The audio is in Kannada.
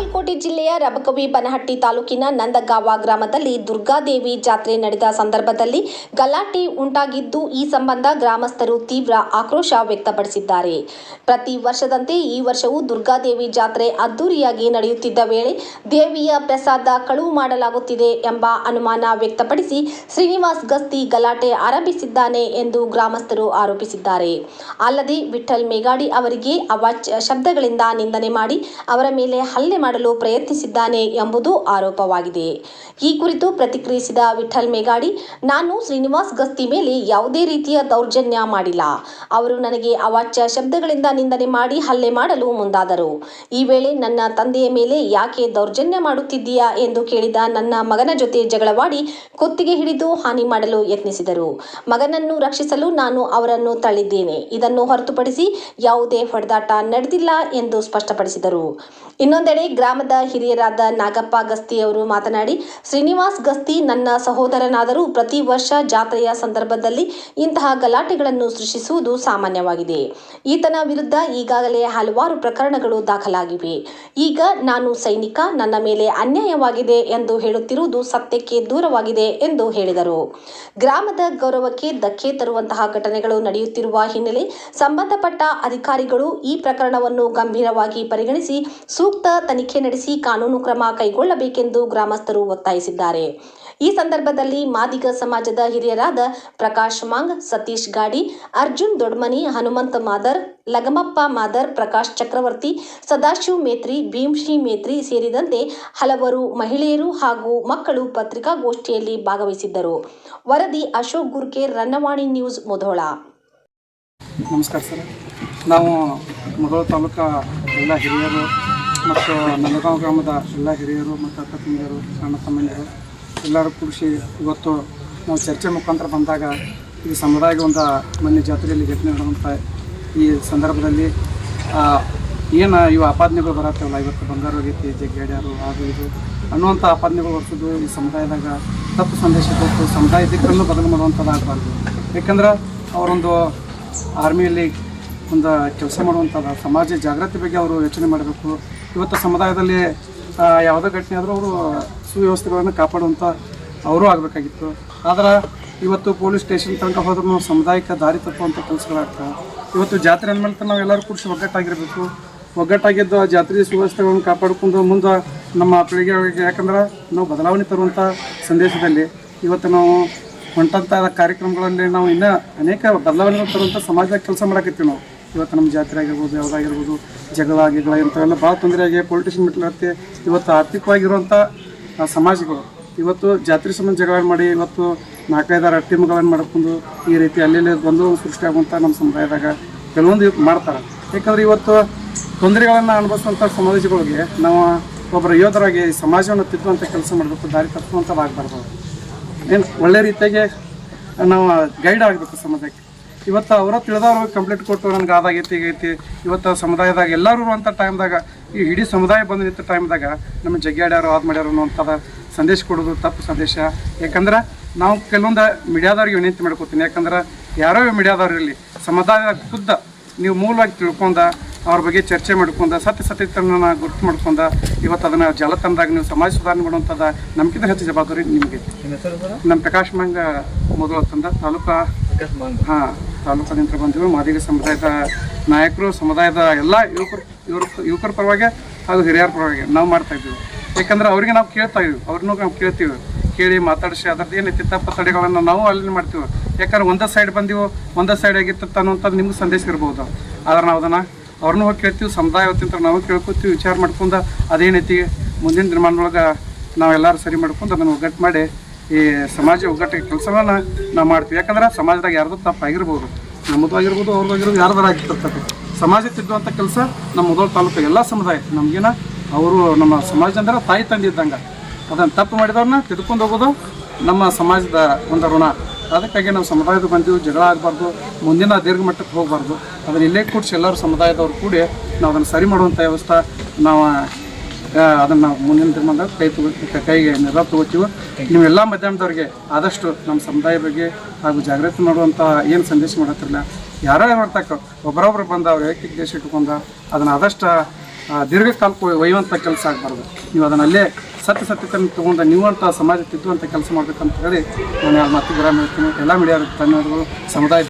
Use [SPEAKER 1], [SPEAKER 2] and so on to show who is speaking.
[SPEAKER 1] ಬಾಗಲಕೋಟೆ ಜಿಲ್ಲೆಯ ರಬಕವಿ ಬನಹಟ್ಟಿ ತಾಲೂಕಿನ ನಂದಗಾವ ಗ್ರಾಮದಲ್ಲಿ ದುರ್ಗಾದೇವಿ ಜಾತ್ರೆ ನಡೆದ ಸಂದರ್ಭದಲ್ಲಿ ಗಲಾಟೆ ಉಂಟಾಗಿದ್ದು, ಈ ಸಂಬಂಧ ಗ್ರಾಮಸ್ಥರು ತೀವ್ರ ಆಕ್ರೋಶ ವ್ಯಕ್ತಪಡಿಸಿದ್ದಾರೆ. ಪ್ರತಿ ವರ್ಷದಂತೆ ಈ ವರ್ಷವೂ ದುರ್ಗಾದೇವಿ ಜಾತ್ರೆ ಅದ್ದೂರಿಯಾಗಿ ನಡೆಯುತ್ತಿದ್ದ ವೇಳೆ ದೇವಿಯ ಪ್ರಸಾದ ಕಳುವು ಮಾಡಲಾಗುತ್ತಿದೆ ಎಂಬ ಅನುಮಾನ ವ್ಯಕ್ತಪಡಿಸಿ ಶ್ರೀನಿವಾಸ್ ಗಸ್ತಿ ಗಲಾಟೆ ಆರಂಭಿಸಿದ್ದಾನೆ ಎಂದು ಗ್ರಾಮಸ್ಥರು ಆರೋಪಿಸಿದ್ದಾರೆ. ಅಲ್ಲದೆ ವಿಠ್ಠಲ್ ಮೇಗಾಡಿ ಅವರಿಗೆ ಅವಾಚ್ಯ ಶಬ್ದಗಳಿಂದ ನಿಂದನೆ ಮಾಡಿ ಅವರ ಮೇಲೆ ಹಲ್ಲೆ ಮಾಡಲು ಪ್ರಯತ್ನಿಸಿದ್ದಾನೆ ಎಂಬುದು ಆರೋಪವಾಗಿದೆ. ಈ ಕುರಿತು ಪ್ರತಿಕ್ರಿಯಿಸಿದ ವಿಠ್ಠಲ್ ಮೇಗಾಡಿ, ನಾನು ಶ್ರೀನಿವಾಸ್ ಗಸ್ತಿ ಮೇಲೆ ಯಾವುದೇ ರೀತಿಯ ದೌರ್ಜನ್ಯ ಮಾಡಿಲ್ಲ. ಅವರು ನನಗೆ ಅವಾಚ್ಯ ಶಬ್ದಗಳಿಂದ ನಿಂದನೆ ಮಾಡಿ ಹಲ್ಲೆ ಮಾಡಲು ಮುಂದಾದರು. ಈ ವೇಳೆ ನನ್ನ ತಂದೆಯ ಮೇಲೆ ಯಾಕೆ ದೌರ್ಜನ್ಯ ಮಾಡುತ್ತಿದ್ದೀಯಾ ಎಂದು ಕೇಳಿದ ನನ್ನ ಮಗನ ಜೊತೆ ಜಗಳವಾಡಿ ಕುತ್ತಿಗೆ ಹಿಡಿದು ಹಾನಿ ಮಾಡಲು ಯತ್ನಿಸಿದರು. ಮಗನನ್ನು ರಕ್ಷಿಸಲು ನಾನು ಅವರನ್ನು ತಳ್ಳಿದ್ದೇನೆ. ಇದನ್ನು ಹೊರತುಪಡಿಸಿ ಯಾವುದೇ ಹೊಡೆದಾಟ ನಡೆದಿಲ್ಲ ಎಂದು ಸ್ಪಷ್ಟಪಡಿಸಿದರು. ಇನ್ನೊಂದೆಡೆ ಗ್ರಾಮದ ಹಿರಿಯರಾದ ನಾಗಪ್ಪ ಗಸ್ತಿ ಅವರು ಮಾತನಾಡಿ, ಶ್ರೀನಿವಾಸ್ ಗಸ್ತಿ ನನ್ನ ಸಹೋದರನಾದರೂ ಪ್ರತಿ ವರ್ಷ ಜಾತ್ರೆಯ ಸಂದರ್ಭದಲ್ಲಿ ಇಂತಹ ಗಲಾಟೆಗಳನ್ನು ಸೃಷ್ಟಿಸುವುದು ಸಾಮಾನ್ಯವಾಗಿದೆ. ಈತನ ವಿರುದ್ಧ ಈಗಾಗಲೇ ಹಲವಾರು ಪ್ರಕರಣಗಳು ದಾಖಲಾಗಿವೆ. ಈಗ ನಾನು ಸೈನಿಕ, ನನ್ನ ಮೇಲೆ ಅನ್ಯಾಯವಾಗಿದೆ ಎಂದು ಹೇಳುತ್ತಿರುವುದು ಸತ್ಯಕ್ಕೆ ದೂರವಾಗಿದೆ ಎಂದು ಹೇಳಿದರು. ಗ್ರಾಮದ ಗೌರವಕ್ಕೆ ಧಕ್ಕೆ ತರುವಂತಹ ಘಟನೆಗಳು ನಡೆಯುತ್ತಿರುವ ಹಿನ್ನೆಲೆ ಸಂಬಂಧಪಟ್ಟ ಅಧಿಕಾರಿಗಳು ಈ ಪ್ರಕರಣವನ್ನು ಗಂಭೀರವಾಗಿ ಪರಿಗಣಿಸಿ ಸೂಕ್ತ ತನಿಖೆ ನಡೆಸಿ ಕಾನೂನು ಕ್ರಮ ಕೈಗೊಳ್ಳಬೇಕೆಂದು ಗ್ರಾಮಸ್ಥರು ಒತ್ತಾಯಿಸಿದ್ದಾರೆ. ಈ ಸಂದರ್ಭದಲ್ಲಿ ಮಾದಿಗ ಸಮಾಜದ ಹಿರಿಯರಾದ ಪ್ರಕಾಶ್ ಮಾಂಗ್, ಸತೀಶ್ ಗಾಡಿ, ಅರ್ಜುನ್ ದೊಡ್ಮನಿ, ಹನುಮಂತ ಮಾದರ್, ಲಗಮಪ್ಪ ಮಾದರ್, ಪ್ರಕಾಶ್ ಚಕ್ರವರ್ತಿ, ಸದಾಶಿವ್ ಮೇತ್ರಿ, ಭೀಮ್ಶ್ರೀ ಮೇತ್ರಿ ಸೇರಿದಂತೆ ಹಲವರು ಮಹಿಳೆಯರು ಹಾಗೂ ಮಕ್ಕಳು ಪತ್ರಿಕಾಗೋಷ್ಠಿಯಲ್ಲಿ ಭಾಗವಹಿಸಿದ್ದರು. ವರದಿ ಅಶೋಕ್ ಗುರ್ಕೇರ್, ರನ್ನವಾಣಿ ನ್ಯೂಸ್, ಮುಧೋಳ.
[SPEAKER 2] ನಮಸ್ಕಾರ ಸರ್. ನಾವು ಮುಧೋಳ ತಾಲೂಕಾ ಎಲ್ಲ ಹಿರಿಯರು ಮತ್ತು ನಂದಗಾಂವ ಗ್ರಾಮದ ಎಲ್ಲ ಹಿರಿಯರು ಮತ್ತು ಅಕ್ಕ ತಂಗಿಯರು, ಅಣ್ಣ ತಮ್ಮಂದಿರು ಎಲ್ಲರೂ ಕೂಡಿಸಿ ಇವತ್ತು ನಾವು ಚರ್ಚೆ ಮುಖಾಂತರ ಬಂದಾಗ ಈ ಸಮುದಾಯದ ಒಂದು ಮೊನ್ನೆ ಜಾತ್ರೆಯಲ್ಲಿ ಘಟನೆ ನಡೆದಂಥ ಈ ಸಂದರ್ಭದಲ್ಲಿ ಏನು ಇವು ಆಪಾದನೆಗಳು ಬರತ್ತವಲ್ಲ, ಇವತ್ತು ಬಂಗಾರ ಹೋಗೈತಿ, ಜಗ್ಗಾಡ್ಯಾರು, ಅದು ಇದು ಅನ್ನುವಂಥ ಆಪಾದನೆಗಳು ಬರ್ತದ್ದು ಈ ಸಮುದಾಯದಾಗ ತಪ್ಪು ಸಂದೇಶ ಕೊಟ್ಟು ಸಮುದಾಯ ದಿಕ್ಕನ್ನು ಬದಲು ಮಾಡುವಂಥದ್ದು ಆಗಬಾರ್ದು. ಯಾಕಂದ್ರೆ ಅವರೊಂದು ಆರ್ಮಿಯಲ್ಲಿ ಒಂದು ಕೆಲಸ ಮಾಡುವಂಥದ್ದು, ಸಮಾಜ ಜಾಗೃತಿ ಬಗ್ಗೆ ಅವರು ಯೋಚನೆ ಮಾಡಬೇಕು. ಇವತ್ತು ಸಮುದಾಯದಲ್ಲಿ ಯಾವುದೇ ಘಟನೆ ಆದರೂ ಅವರು ಸುವ್ಯವಸ್ಥೆಗಳನ್ನು ಕಾಪಾಡುವಂಥ ಅವರು ಆಗಬೇಕಾಗಿತ್ತು. ಆದರೆ ಇವತ್ತು ಪೊಲೀಸ್ ಸ್ಟೇಷನ್ ತನಕ ಹೋದ್ರೂ ಸಮುದಾಯಕ್ಕೆ ದಾರಿ ತಪ್ಪುವಂಥ ಕೆಲಸಗಳಾಗ್ತವೆ. ಇವತ್ತು ಜಾತ್ರೆ ಅಂದಮೇಲೆ ನಾವು ಎಲ್ಲರೂ ಕೂಡಿಸಿ ಒಗ್ಗಟ್ಟಾಗಿರಬೇಕು. ಒಗ್ಗಟ್ಟಾಗಿದ್ದು ಆ ಜಾತ್ರೆ ಸುವ್ಯವಸ್ಥೆಗಳನ್ನು ಕಾಪಾಡಿಕೊಂಡು ಮುಂದೆ ನಮ್ಮ ಪೀಳಿಗೆಗಳಿಗೆ, ಯಾಕಂದ್ರೆ ನಾವು ಬದಲಾವಣೆ ತರುವಂಥ ಸಂದೇಶದಲ್ಲಿ ಇವತ್ತು ನಾವು ಹೊಂಟಂಥ ಕಾರ್ಯಕ್ರಮಗಳಲ್ಲಿ ನಾವು ಇನ್ನೂ ಅನೇಕ ಬದಲಾವಣೆಗಳು ತರುವಂಥ ಸಮಾಜದಾಗ ಕೆಲಸ ಮಾಡಕತ್ತೀವಿ. ನಾವು ಇವತ್ತು ನಮ್ಮ ಜಾತ್ರೆ ಆಗಿರ್ಬೋದು, ಯಾವುದಾಗಿರ್ಬೋದು, ಜಗಳ ಇಂಥವೆಲ್ಲ ಭಾಳ ತೊಂದರೆಯಾಗಿ ಪೊಲಿಟಿಷನ್ ಮಿಟ್ಲತ್ತೆ ಇವತ್ತು ಆರ್ಥಿಕವಾಗಿರುವಂಥ ಸಮಾಜಗಳು ಇವತ್ತು ಜಾತ್ರೆ ಸಂಬಂಧ ಜಗಳ ಮಾಡಿ ಇವತ್ತು 4-5 ಟೀಮ್ಗಳನ್ನು ಮಾಡ್ಕೊಂಡು ಈ ರೀತಿ ಅಲ್ಲಿ ಗೊಂದಲ ಸೃಷ್ಟಿಯಾಗುವಂಥ ನಮ್ಮ ಸಮುದಾಯದಾಗ ಕೆಲವೊಂದು ಮಾಡ್ತಾರೆ. ಯಾಕಂದರೆ ಇವತ್ತು ತೊಂದರೆಗಳನ್ನು ಅನುಭವಿಸುವಂಥ ಸಮಾಜಗಳಿಗೆ ನಾವು ಒಬ್ಬರ ಯೋಧರಾಗಿ ಸಮಾಜವನ್ನು ತಿದ್ದುವಂಥ ಕೆಲಸ ಮಾಡಬೇಕು, ದಾರಿ ತಪ್ಪುವಂಥದ್ದಾಗಬಾರ್ದು. ಏನು ಒಳ್ಳೆ ರೀತಿಯಾಗಿ ನಾವು ಗೈಡ್ ಆಗಬೇಕು ಸಮಾಜಕ್ಕೆ. ಇವತ್ತು ಅವರ ತಿಳಿದವ್ರು ಕಂಪ್ಲೇಂಟ್ ಕೊಟ್ಟು ನನಗೆ ಅದಾಗೈತಿ ಈಗೈತಿ. ಇವತ್ತು ಸಮುದಾಯದಾಗ ಎಲ್ಲರೂ ಇರುವಂಥ ಟೈಮ್ದಾಗ ಈ ಇಡೀ ಸಮುದಾಯ ಬಂದು ನಿಂತ ಟೈಮ್ದಾಗ ನಮ್ಮ ಜಗ್ಗಾಡ್ಯಾರು ಅದು ಮಾಡ್ಯಾರು ಅನ್ನೋಂಥದ್ದು ಸಂದೇಶ ಕೊಡೋದು ತಪ್ಪು ಸಂದೇಶ. ಯಾಕಂದ್ರೆ ನಾವು ಕೆಲವೊಂದು ಮೀಡಿಯಾದವ್ರಿಗೆ ವಿನಂತಿ ಮಾಡ್ಕೋತೀನಿ. ಯಾಕಂದ್ರೆ ಯಾರೋ ಮೀಡಿಯಾದವ್ರು ಇರಲಿ, ಸಮುದಾಯದ ಖುದ್ದ ನೀವು ಮೂಲವಾಗಿ ತಿಳ್ಕೊಂಡು ಅವ್ರ ಬಗ್ಗೆ ಚರ್ಚೆ ಮಾಡ್ಕೊಂಡು ಸತ್ಯತನ ಗುರುತು ಮಾಡ್ಕೊಂಡು ಇವತ್ತು ಅದನ್ನು ಜಾಲತಾಣದಾಗ ನೀವು ಸಮಾಜ ಸುಧಾರಣೆ ಮಾಡುವಂಥದ್ದು ನಮ್ಗಿಂತ ಹೆಚ್ಚು ಜವಾಬ್ದಾರಿ ನಿಮಗೆ. ನಮ್ಮ ಪ್ರಕಾಶ್ ಮಂಗ ಮೊದಲು ತಂದ ತಾಲೂಕಾ ತಾಲೂಕಿನಿಂದ ಬಂದಿವೆ. ಮಾದಿಗ ಸಮುದಾಯದ ನಾಯಕರು, ಸಮುದಾಯದ ಎಲ್ಲ ಯುವಕರ ಪರವಾಗಿ ಹಾಗೂ ಹಿರಿಯರ ಪರವಾಗಿ ನಾವು ಮಾಡ್ತಾಯಿದ್ದೀವಿ. ಯಾಕಂದ್ರೆ ಅವ್ರಿಗೆ ನಾವು ಕೇಳ್ತಾ ಇದ್ದೀವಿ, ಅವ್ರನ್ನೂ ನಾವು ಕೇಳ್ತೀವಿ, ಕೇಳಿ ಮಾತಾಡಿಸಿ ಅದರದ್ದು ಏನೈತಿ ತಪ್ಪು ತಡೆಗಳನ್ನು ನಾವು ಅಲ್ಲಿ ಮಾಡ್ತೀವಿ. ಯಾಕಂದ್ರೆ ಒಂದೇ ಸೈಡ್ ಬಂದೀವಿ, ಒಂದೇ ಸೈಡ್ ಆಗಿತ್ತು ಅನ್ನೋಂಥದ್ದು ನಿಮ್ಗೆ ಸಂದೇಶ ಇರ್ಬೋದು. ಆದ್ರೆ ನಾವು ಅದನ್ನು ಅವ್ರನ್ನೂ ಹೋಗಿ ಕೇಳ್ತೀವಿ, ಸಮುದಾಯ ಹೊತ್ತಿಂತ ನಾವು ಕೇಳ್ಕೊತೀವಿ, ವಿಚಾರ ಮಾಡ್ಕೊಂಡು ಅದೇನೈತಿ ಮುಂದಿನ ದಿನಮಾನದೊಳಗೆ ನಾವೆಲ್ಲರೂ ಸರಿ ಮಾಡ್ಕೊಂಡು ಅದನ್ನು ಒಗ್ಗಟ್ಟು ಮಾಡಿ ಈ ಸಮಾಜ ಒಗ್ಗಟ್ಟಿಗೆ ಕೆಲಸವನ್ನು ನಾವು ಮಾಡ್ತೀವಿ. ಯಾಕಂದ್ರೆ ಸಮಾಜದಾಗ ಯಾರ್ದು ತಪ್ಪು ಆಗಿರ್ಬೋದು, ನಮ್ಮದು ಆಗಿರ್ಬೋದು, ಅವ್ರದ್ದು ಆಗಿರ್ಬೋದು, ಯಾರ್ದಾರು ಆಗಿರ್ತಕ್ಕಂಥ ಸಮಾಜ ತಿದ್ದುವಂಥ ಕೆಲಸ ನಮ್ಮ ಮುಧೋಳ ತಾಲೂಕು ಎಲ್ಲ ಸಮುದಾಯ ನಮಗೇನ ಅವರು ನಮ್ಮ ಸಮಾಜ ಅಂದ್ರೆ ತಾಯಿ ತಂದೆ ಇದ್ದಂಗೆ. ಅದನ್ನು ತಪ್ಪು ಮಾಡಿದವ್ರನ್ನ ತಿದ್ಕೊಂಡು ಹೋಗೋದು ನಮ್ಮ ಸಮಾಜದ ಒಂದು ಋಣ. ಅದಕ್ಕಾಗಿ ನಾವು ಸಮುದಾಯದ ಬಂದೀವಿ, ಜಗಳ ಆಗಬಾರ್ದು, ಮುಂದಿನ ದೀರ್ಘ ಮಟ್ಟಕ್ಕೆ ಹೋಗಬಾರ್ದು. ಅದನ್ನು ಇಲ್ಲೇ ಕೂಡಿಸಿ ಎಲ್ಲರೂ ಸಮುದಾಯದವ್ರು ಕೂಡಿ ನಾವು ಅದನ್ನು ಸರಿ ಮಾಡುವಂಥ ವ್ಯವಸ್ಥೆ ನಾವು ಅದನ್ನು ಮುಂದಿನ ದಿನದ ಕೈಗೆ ನಿರ್ಧಾರ ತಗೋತೀವಿ. ನೀವೆಲ್ಲ ಮಾಧ್ಯಮದವ್ರಿಗೆ ಆದಷ್ಟು ನಮ್ಮ ಸಮುದಾಯ ಬಗ್ಗೆ ಹಾಗೂ ಜಾಗೃತಿ ಮಾಡುವಂಥ ಏನು ಸಂದೇಶ ಮಾಡತ್ತಿರಲಿಲ್ಲ, ಯಾರೋ ಮಾಡ್ತಕ್ಕ ಒಬ್ಬರೊಬ್ರು ಬಂದು ಅವ್ರು ಏಕಕ್ಕೆ ದೇಶ ಇಟ್ಕೊಂಡು ಅದನ್ನು ಆದಷ್ಟು ದೀರ್ಘಕಾಲಕ್ಕೆ ಒಯ್ಯುವಂಥ ಕೆಲಸ ಆಗಬಾರ್ದು. ನೀವು ಅದನ್ನು ಅಲ್ಲೇ ಸತ್ಯತೆಯನ್ನು ತೊಗೊಂಡು ನೀವು ಅಂತ ಸಮಾಜ ತಿದ್ದುವಂಥ ಕೆಲಸ ಮಾಡಬೇಕಂತ ಹೇಳಿ ನಾನು ಮಾತು ಗ್ರಾಮ ಹೇಳ್ತೀನಿ. ಎಲ್ಲ ಮೀಡಿಯಾ ಧನ್ಯವಾದಗಳು. ಸಮುದಾಯ